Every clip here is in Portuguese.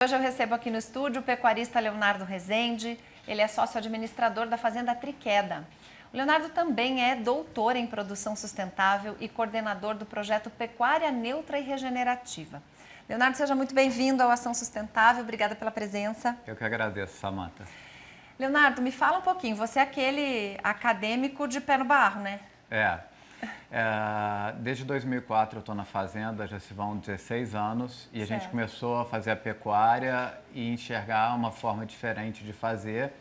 Hoje eu recebo aqui no estúdio o pecuarista Leonardo Rezende. Ele é sócio-administrador da Fazenda Triqueda. O Leonardo também é doutor em produção sustentável e coordenador do projeto Pecuária Neutra e Regenerativa. Leonardo, seja muito bem-vindo ao Ação Sustentável. Obrigada pela presença. Eu que agradeço, Samantha. Leonardo, me fala um pouquinho. Você é aquele acadêmico de pé no barro, né? Desde 2004 eu estou na fazenda, já se vão 16 anos e a gente Certo. começou a fazer a pecuária e enxergar uma forma diferente de fazer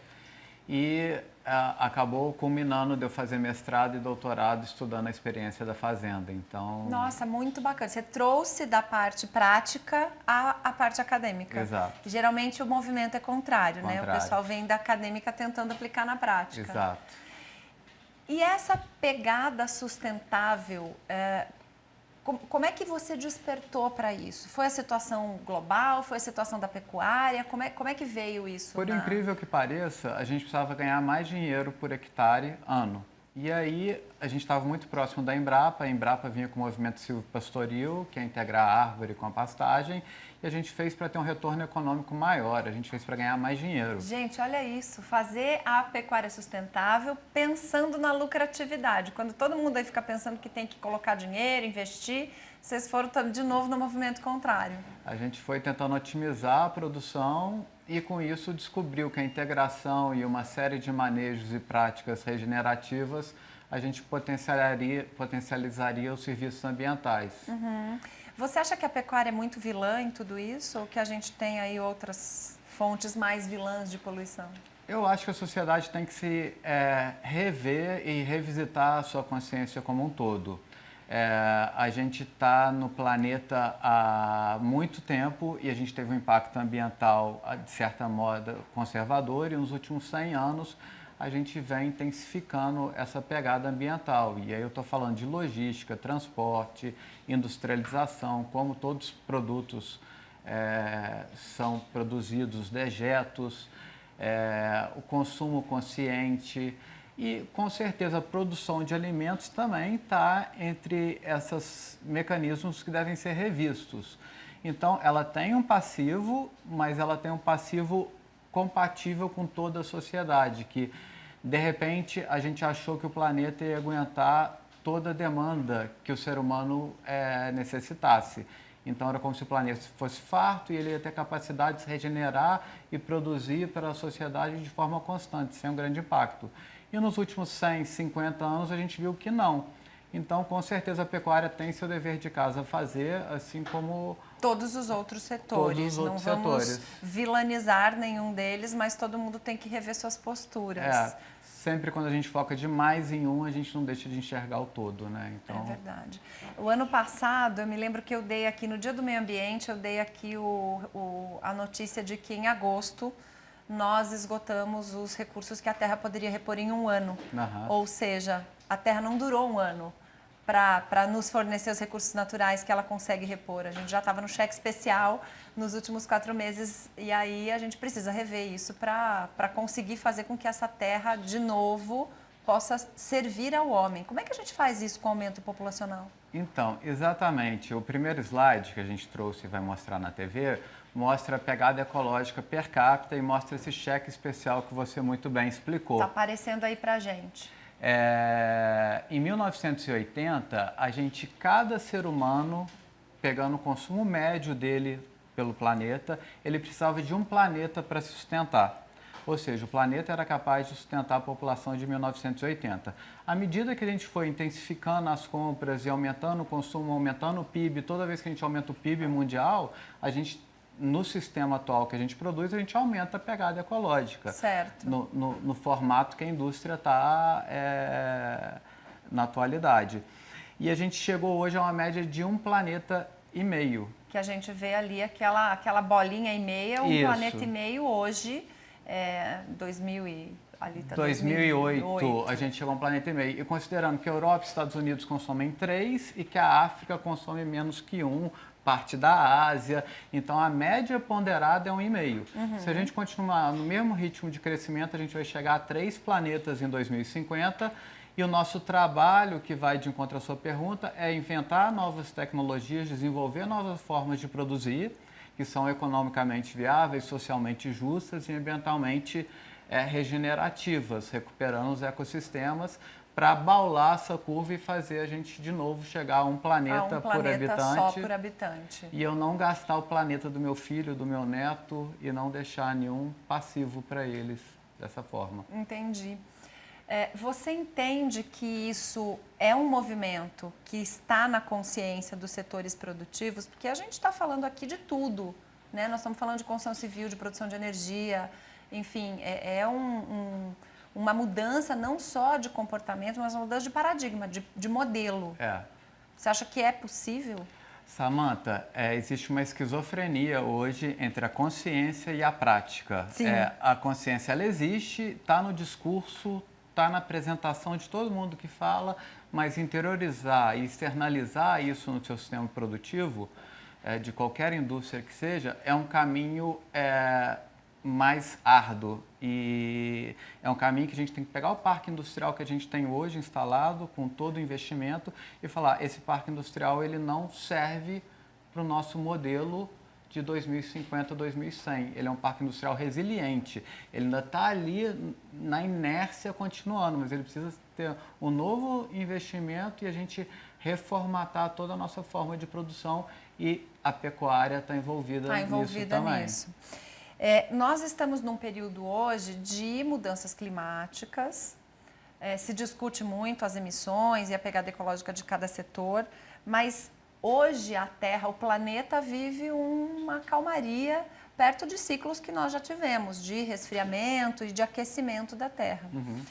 e acabou culminando de eu fazer mestrado e doutorado estudando a experiência da fazenda. Então, Nossa, muito bacana. Você trouxe da parte prática à parte acadêmica. Exato. Geralmente o movimento é contrário, né? O Contrário. pessoal vem da acadêmica tentando aplicar na prática. Exato. E essa pegada sustentável, como é que você despertou para isso? Foi a situação global? Foi a situação da pecuária? Como é que veio isso? Por incrível que pareça, a gente precisava ganhar mais dinheiro por hectare ano. E aí a gente estava muito próximo da Embrapa, a Embrapa vinha com o movimento silvopastoril, que é integrar a árvore com a pastagem, e a gente fez para ter um retorno econômico maior, a gente fez para ganhar mais dinheiro. Gente, olha isso, fazer a pecuária sustentável pensando na lucratividade. Quando todo mundo aí fica pensando que tem que colocar dinheiro, investir, vocês foram de novo no movimento contrário. A gente foi tentando otimizar a produção e com isso descobriu que a integração e uma série de manejos e práticas regenerativas a gente potencializaria os serviços ambientais. Uhum. Você acha que a pecuária é muito vilã em tudo isso ou que a gente tem aí outras fontes mais vilãs de poluição? Eu acho que a sociedade tem que se rever e revisitar a sua consciência como um todo. A gente está no planeta há muito tempo e a gente teve um impacto ambiental, de certa modo, conservador, e nos últimos 100 anos a gente vem intensificando essa pegada ambiental. E aí eu estou falando de logística, transporte, industrialização, como todos os produtos são produzidos, dejetos, o consumo consciente. E, com certeza, a produção de alimentos também está entre esses mecanismos que devem ser revistos. Então, ela tem um passivo, mas ela tem um passivo compatível com toda a sociedade, que, de repente, a gente achou que o planeta ia aguentar toda a demanda que o ser humano necessitasse. Então, era como se o planeta fosse farto e ele ia ter capacidade de se regenerar e produzir para a sociedade de forma constante, sem um grande impacto. E nos últimos 100, 50 anos a gente viu que não. Então, com certeza, a pecuária tem seu dever de casa a fazer, assim como todos os outros setores. Todos os outros não vamos setores. Vilanizar nenhum deles, mas todo mundo tem que rever suas posturas. Sempre quando a gente foca demais em um, a gente não deixa de enxergar o todo, né? Então... É verdade. O ano passado, eu me lembro que eu dei aqui, no Dia do Meio Ambiente, eu dei aqui a notícia de que em agosto nós esgotamos os recursos que a Terra poderia repor em um ano. Uhum. Ou seja, a Terra não durou um ano para nos fornecer os recursos naturais que ela consegue repor. A gente já estava no cheque especial nos últimos 4 meses e aí a gente precisa rever isso para conseguir fazer com que essa terra, de novo, possa servir ao homem. Como é que a gente faz isso com o aumento populacional? Então, exatamente. O primeiro slide que a gente trouxe e vai mostrar na TV mostra a pegada ecológica per capita e mostra esse cheque especial que você muito bem explicou. Está aparecendo aí para a gente. Em 1980, cada ser humano, pegando o consumo médio dele pelo planeta, ele precisava de um planeta para se sustentar. Ou seja, o planeta era capaz de sustentar a população de 1980. À medida que a gente foi intensificando as compras e aumentando o consumo, aumentando o PIB, toda vez que a gente aumenta o PIB mundial, no sistema atual que a gente produz, a gente aumenta a pegada ecológica. Certo. No formato que a indústria está na atualidade. E a gente chegou hoje a uma média de 1,5 planeta. Que a gente vê ali aquela bolinha e meia, um Isso. planeta e meio hoje, 2008, 2008, a gente chegou a 1,5 planeta. E considerando que a Europa e os Estados Unidos consomem 3 e que a África consome menos que 1, parte da Ásia, então a média ponderada é 1,5. Uhum. Se a gente continuar no mesmo ritmo de crescimento, a gente vai chegar a 3 planetas em 2050 e o nosso trabalho, que vai de encontro à sua pergunta, é inventar novas tecnologias, desenvolver novas formas de produzir que são economicamente viáveis, socialmente justas e ambientalmente regenerativas, recuperando os ecossistemas para baular essa curva e fazer a gente de novo chegar a um planeta por habitante. Só por habitante. E eu não gastar o planeta do meu filho, do meu neto e não deixar nenhum passivo para eles dessa forma. Entendi. Você entende que isso é um movimento que está na consciência dos setores produtivos? Porque a gente está falando aqui de tudo, né? Nós estamos falando de construção civil, de produção de energia, enfim, uma mudança não só de comportamento, mas uma mudança de paradigma, de modelo. Você acha que é possível? Samantha, existe uma esquizofrenia hoje entre a consciência e a prática. Sim. A consciência, ela existe, está no discurso, está na apresentação de todo mundo que fala, mas interiorizar e externalizar isso no seu sistema produtivo, de qualquer indústria que seja, é um caminho mais árduo e é um caminho que a gente tem que pegar o parque industrial que a gente tem hoje instalado com todo o investimento e falar, esse parque industrial ele não serve para o nosso modelo de 2050 a 2100. Ele é um parque industrial resiliente, ele ainda está ali na inércia continuando, mas ele precisa ter um novo investimento e a gente reformatar toda a nossa forma de produção e a pecuária está envolvida nisso também. Nós estamos num período hoje de mudanças climáticas, se discute muito as emissões e a pegada ecológica de cada setor, mas hoje a Terra, o planeta vive uma calmaria perto de ciclos que nós já tivemos, de resfriamento e de aquecimento da Terra. Uhum.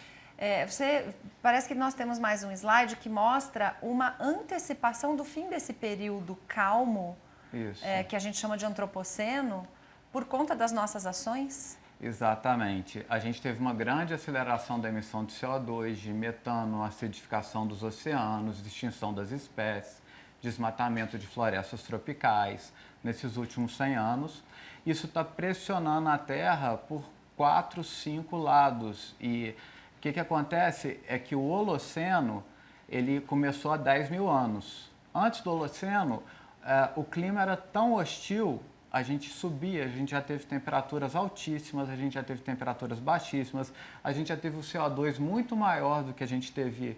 Parece que nós temos mais um slide que mostra uma antecipação do fim desse período calmo, que a gente chama de antropoceno, por conta das nossas ações? Exatamente. A gente teve uma grande aceleração da emissão de CO2, de metano, acidificação dos oceanos, extinção das espécies, desmatamento de florestas tropicais nesses últimos 100 anos. Isso está pressionando a Terra por 4, 5 lados. E o que acontece é que o Holoceno ele começou há 10 mil anos. Antes do Holoceno, o clima era tão hostil, a gente subia, a gente já teve temperaturas altíssimas, a gente já teve temperaturas baixíssimas, a gente já teve o CO2 muito maior do que a gente teve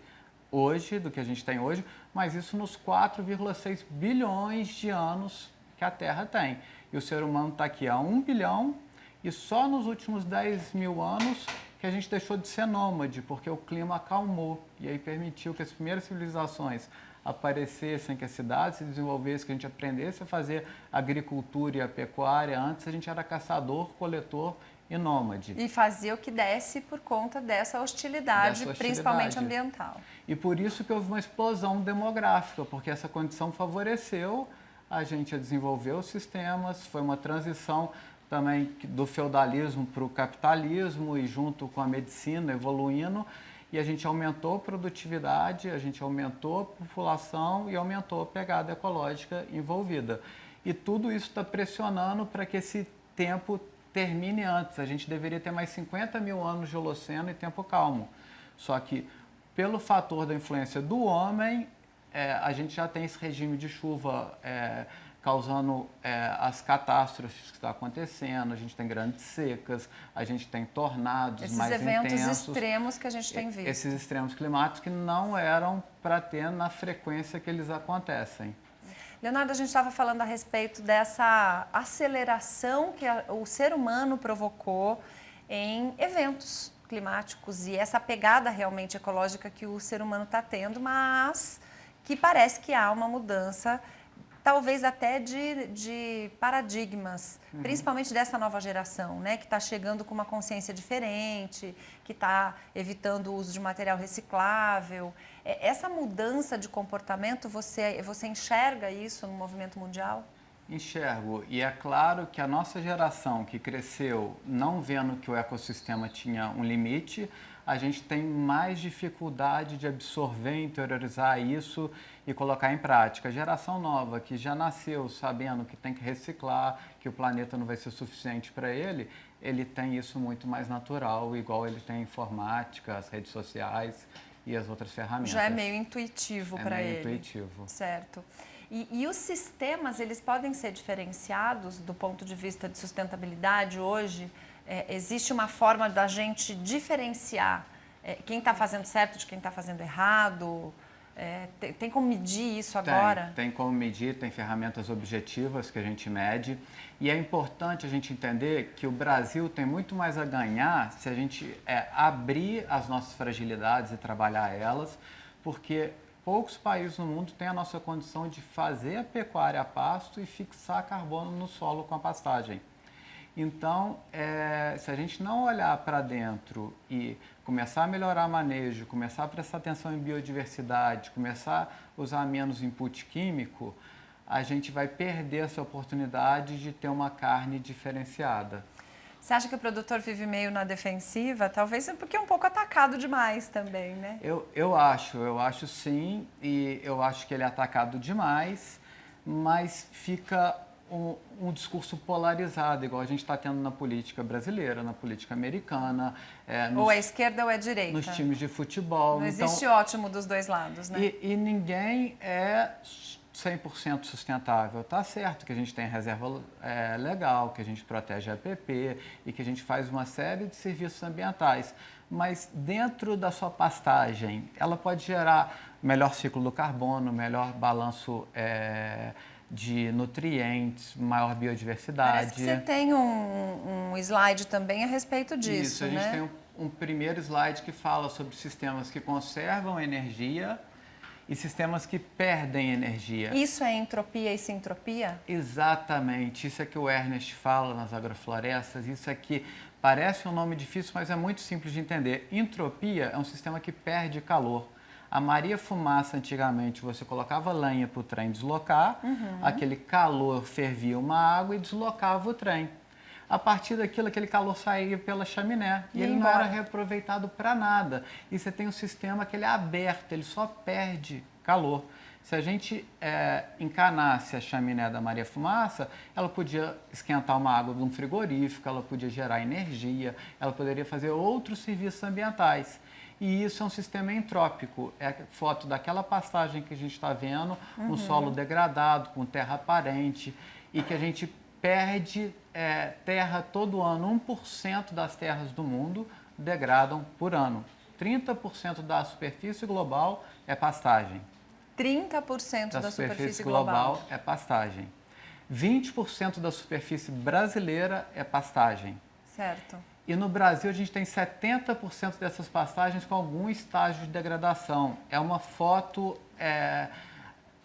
hoje, do que a gente tem hoje, mas isso nos 4,6 bilhões de anos que a Terra tem. E o ser humano está aqui há 1 bilhão e só nos últimos 10 mil anos que a gente deixou de ser nômade, porque o clima acalmou e aí permitiu que as primeiras civilizações aparecessem, que as cidades se desenvolvessem, que a gente aprendesse a fazer agricultura e a pecuária. Antes a gente era caçador, coletor e nômade. E fazia o que desse por conta dessa hostilidade, principalmente ambiental. E por isso que houve uma explosão demográfica, porque essa condição favoreceu a gente a desenvolver os sistemas, foi uma transição também do feudalismo para o capitalismo e junto com a medicina evoluindo, e a gente aumentou a produtividade, a gente aumentou a população e aumentou a pegada ecológica envolvida. E tudo isso está pressionando para que esse tempo termine antes. A gente deveria ter mais 50 mil anos de Holoceno e tempo calmo. Só que, pelo fator da influência do homem, a gente já tem esse regime de chuva causando as catástrofes que estão acontecendo, a gente tem grandes secas, a gente tem tornados mais intensos. Esses eventos extremos que a gente tem visto. Esses extremos climáticos que não eram para ter na frequência que eles acontecem. Leonardo, a gente estava falando a respeito dessa aceleração que o ser humano provocou em eventos climáticos e essa pegada realmente ecológica que o ser humano está tendo, mas que parece que há uma mudança talvez até de paradigmas, principalmente dessa nova geração, né, que está chegando com uma consciência diferente, que está evitando o uso de material reciclável. Essa mudança de comportamento, você enxerga isso no movimento mundial? Enxergo. E é claro que a nossa geração que cresceu não vendo que o ecossistema tinha um limite, a gente tem mais dificuldade de absorver, interiorizar isso e colocar em prática. A geração nova, que já nasceu sabendo que tem que reciclar, que o planeta não vai ser suficiente para ele tem isso muito mais natural, igual ele tem a informática, as redes sociais e as outras ferramentas. Já é meio intuitivo para ele. É meio intuitivo. Certo. E os sistemas, eles podem ser diferenciados do ponto de vista de sustentabilidade hoje? Existe uma forma da gente diferenciar quem está fazendo certo de quem está fazendo errado? Tem como medir isso agora? Tem como medir, tem ferramentas objetivas que a gente mede. E é importante a gente entender que o Brasil tem muito mais a ganhar se a gente abrir as nossas fragilidades e trabalhar elas, porque poucos países no mundo têm a nossa condição de fazer a pecuária a pasto e fixar carbono no solo com a pastagem. Então, se a gente não olhar para dentro e começar a melhorar o manejo, começar a prestar atenção em biodiversidade, começar a usar menos input químico, a gente vai perder essa oportunidade de ter uma carne diferenciada. Você acha que o produtor vive meio na defensiva? Talvez porque é um pouco atacado demais também, né? Eu acho sim, e eu acho que ele é atacado demais, mas fica um discurso polarizado, igual a gente está tendo na política brasileira, na política americana. Ou é esquerda ou é direita. Nos times de futebol. Não existe ótimo dos dois lados, né? E ninguém é 100% sustentável. Tá certo que a gente tem reserva legal, que a gente protege a APP e que a gente faz uma série de serviços ambientais. Mas dentro da sua pastagem, ela pode gerar melhor ciclo do carbono, melhor balanço de nutrientes, maior biodiversidade. Parece que você tem um slide também a respeito disso, Isso, a gente tem um primeiro slide que fala sobre sistemas que conservam energia e sistemas que perdem energia. Isso é entropia e sintropia? Exatamente, isso é que o Ernest fala nas agroflorestas, isso aqui parece um nome difícil, mas é muito simples de entender. Entropia é um sistema que perde calor. A Maria Fumaça, antigamente, você colocava lenha para o trem deslocar, aquele calor fervia uma água e deslocava o trem. A partir daquilo, aquele calor saía pela chaminé e ele não era reaproveitado para nada. E você tem um sistema que ele é aberto, ele só perde calor. Se a gente encanasse a chaminé da Maria Fumaça, ela podia esquentar uma água de um frigorífico, ela podia gerar energia, ela poderia fazer outros serviços ambientais. E isso é um sistema entrópico, é foto daquela pastagem que a gente está vendo, um solo degradado, com terra aparente, e que a gente perde terra todo ano. 1% das terras do mundo degradam por ano. 30% da superfície global é pastagem. 30% da superfície global é pastagem. 20% da superfície brasileira é pastagem. Certo. E no Brasil a gente tem 70% dessas pastagens com algum estágio de degradação. É uma foto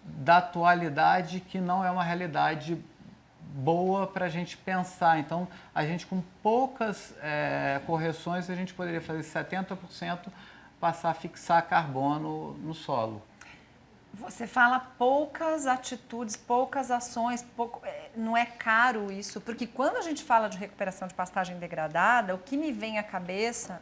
da atualidade que não é uma realidade boa para a gente pensar. Então, a gente com poucas correções, a gente poderia fazer 70% passar a fixar carbono no solo. Você fala poucas atitudes, poucas ações, não é caro isso? Porque quando a gente fala de recuperação de pastagem degradada, o que me vem à cabeça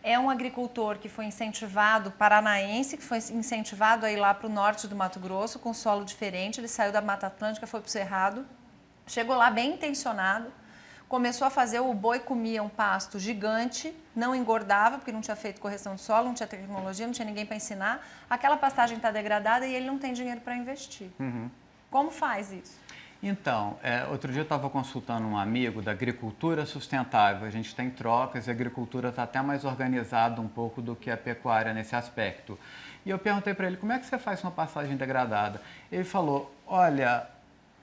é um agricultor que foi incentivado, paranaense, que foi incentivado a ir lá para o norte do Mato Grosso com solo diferente, ele saiu da Mata Atlântica, foi para o Cerrado, chegou lá bem intencionado, começou a fazer, o boi comia um pasto gigante, não engordava, porque não tinha feito correção de solo, não tinha tecnologia, não tinha ninguém para ensinar. Aquela pastagem está degradada e ele não tem dinheiro para investir. Como faz isso? Então, outro dia eu estava consultando um amigo da agricultura sustentável. A gente tem trocas e a agricultura está até mais organizada um pouco do que a pecuária nesse aspecto. E eu perguntei para ele, como é que você faz uma pastagem degradada? Ele falou, olha,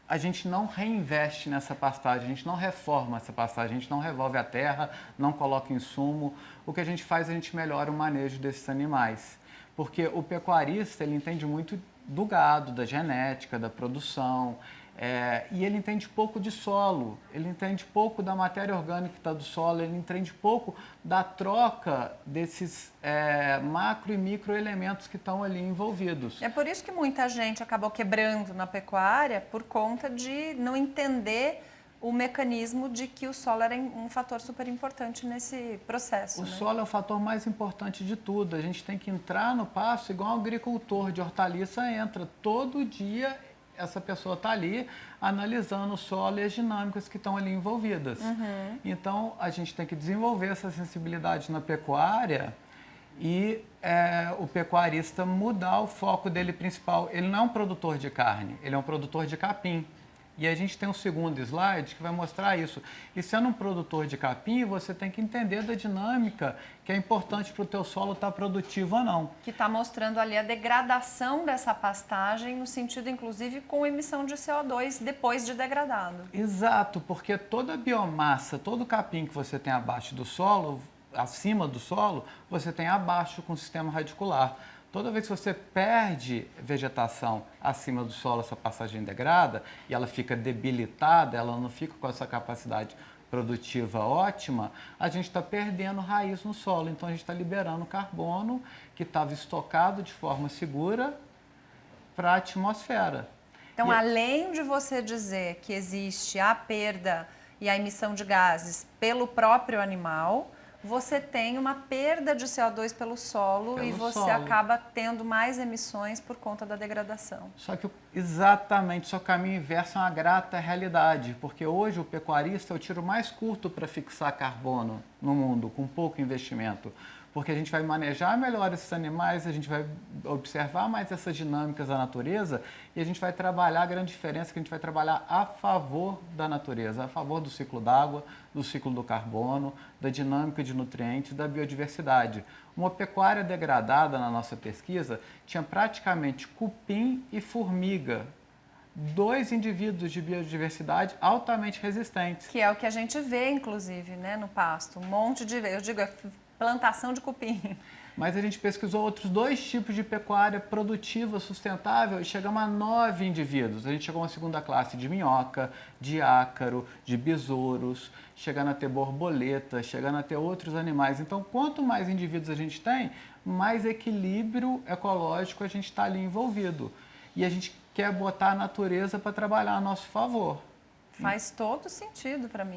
a gente não reinveste nessa pastagem, a gente não reforma essa pastagem, a gente não revolve a terra, não coloca insumo. O que a gente faz, a gente melhora o manejo desses animais. Porque o pecuarista, ele entende muito do gado, da genética, da produção, e ele entende pouco de solo, ele entende pouco da matéria orgânica que está do solo, ele entende pouco da troca desses macro e micro elementos que estão ali envolvidos. É por isso que muita gente acabou quebrando na pecuária, por conta de não entender o mecanismo de que o solo era um fator super importante nesse processo. O solo é o fator mais importante de tudo. A gente tem que entrar no pasto igual um agricultor de hortaliça entra. Todo dia essa pessoa está ali analisando o solo e as dinâmicas que estão ali envolvidas. Então, a gente tem que desenvolver essa sensibilidade na pecuária e o pecuarista mudar o foco dele principal. Ele não é um produtor de carne, ele é um produtor de capim. E a gente tem um segundo slide que vai mostrar isso. E sendo um produtor de capim, você tem que entender da dinâmica que é importante para o teu solo estar produtivo ou não. Que está mostrando ali a degradação dessa pastagem, no sentido, inclusive, com emissão de CO2 depois de degradado. Exato, porque toda a biomassa, todo o capim que você tem abaixo do solo, acima do solo, você tem abaixo com o sistema radicular. Toda vez que você perde vegetação acima do solo, essa passagem degrada, e ela fica debilitada, ela não fica com essa capacidade produtiva ótima, a gente está perdendo raiz no solo. Então, a gente está liberando carbono que estava estocado de forma segura para a atmosfera. Então, além de você dizer que existe a perda e a emissão de gases pelo próprio animal, você tem uma perda de CO2 pelo solo e você acaba tendo mais emissões por conta da degradação. Só que exatamente, só que o caminho inverso é uma grata realidade, porque hoje o pecuarista é o tiro mais curto para fixar carbono no mundo, com pouco investimento. Porque a gente vai manejar melhor esses animais, a gente vai observar mais essas dinâmicas da natureza e a gente vai trabalhar a grande diferença que a gente vai trabalhar a favor da natureza, a favor do ciclo d'água, do ciclo do carbono, da dinâmica de nutrientes, da biodiversidade. Uma pecuária degradada na nossa pesquisa tinha praticamente cupim e formiga, dois indivíduos de biodiversidade altamente resistentes. Que é o que a gente vê, inclusive, né, no pasto. Um monte de... Eu digo, plantação de cupim. Mas a gente pesquisou outros dois tipos de pecuária produtiva, sustentável, e chegamos a 9 indivíduos. A gente chegou a uma segunda classe de minhoca, de ácaro, de besouros, chegando a ter borboletas, chegando a ter outros animais. Então, quanto mais indivíduos a gente tem, mais equilíbrio ecológico a gente está ali envolvido. E a gente quer botar a natureza para trabalhar a nosso favor. Faz todo sentido para mim.